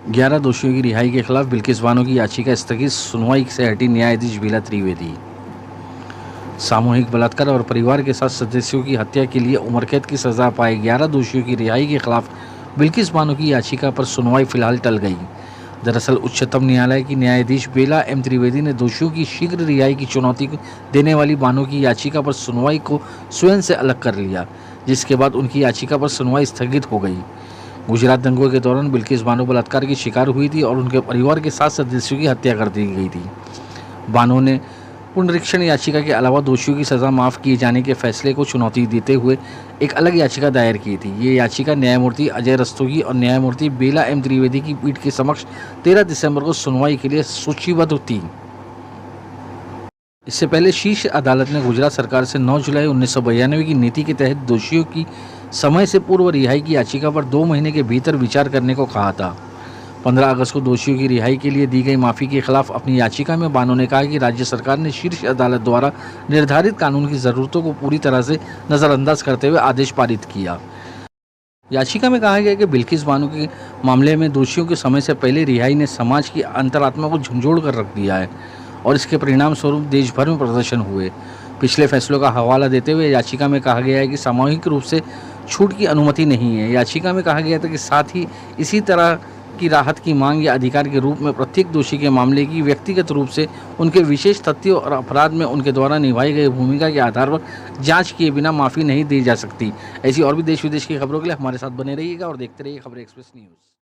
11 दोषियों की रिहाई के खिलाफ बिल्किस बानो की याचिका स्थगित, सुनवाई से हटी न्यायाधीश बीला त्रिवेदी। सामूहिक बलात्कार और परिवार के साथ सदस्यों की हत्या के लिए उम्रकैद की सजा पाए 11 दोषियों की रिहाई के खिलाफ बिल्किस बानो की याचिका पर सुनवाई फिलहाल टल गई। दरअसल उच्चतम न्यायालय की न्यायाधीश बेला एम त्रिवेदी ने दोषियों की शीघ्र रिहाई की चुनौती देने वाली बानो की याचिका पर सुनवाई को स्वयं से अलग कर लिया, जिसके बाद उनकी याचिका पर सुनवाई स्थगित हो गई। गुजरात दंगों के दौरान बिल्किस बानो बलात्कार की शिकार हुई थी और उनके परिवार के 7 सदस्यों की हत्या कर दी गई थी। बानो ने पुनरीक्षण याचिका के अलावा दोषियों की सज़ा माफ़ किए जाने के फैसले को चुनौती देते हुए एक अलग याचिका दायर की थी। ये याचिका न्यायमूर्ति अजय रस्तोगी और न्यायमूर्ति बेला एम त्रिवेदी की पीठ के समक्ष 13 दिसंबर को सुनवाई के लिए सूचीबद्ध थी। इससे पहले शीर्ष अदालत ने गुजरात सरकार से 9 जुलाई 1992 की नीति के तहत दोषियों की समय से पूर्व रिहाई की याचिका पर 2 महीने के भीतर विचार करने को कहा था। 15 अगस्त को दोषियों की रिहाई के लिए दी गई माफ़ी के खिलाफ अपनी याचिका में बानो ने कहा कि राज्य सरकार ने शीर्ष अदालत द्वारा निर्धारित कानून की ज़रूरतों को पूरी तरह से नज़रअंदाज करते हुए आदेश पारित किया। याचिका में कहा गया कि बिल्किस बानो के मामले में दोषियों के समय से पहले रिहाई ने समाज की अंतरात्मा को झंझोड़ कर रख दिया है और इसके परिणाम स्वरूप देश भर में प्रदर्शन हुए। पिछले फैसलों का हवाला देते हुए याचिका में कहा गया है कि सामूहिक रूप से छूट की अनुमति नहीं है। याचिका में कहा गया था कि साथ ही इसी तरह की राहत की मांग या अधिकार के रूप में प्रत्येक दोषी के मामले की व्यक्तिगत रूप से उनके विशेष तथ्यों और अपराध में उनके द्वारा निभाई गई भूमिका के आधार पर जांच किए बिना माफ़ी नहीं दी जा सकती। ऐसी और भी देश विदेश की खबरों के लिए हमारे साथ बने रहिएगा और देखते रहिए खबर एक्सप्रेस न्यूज़।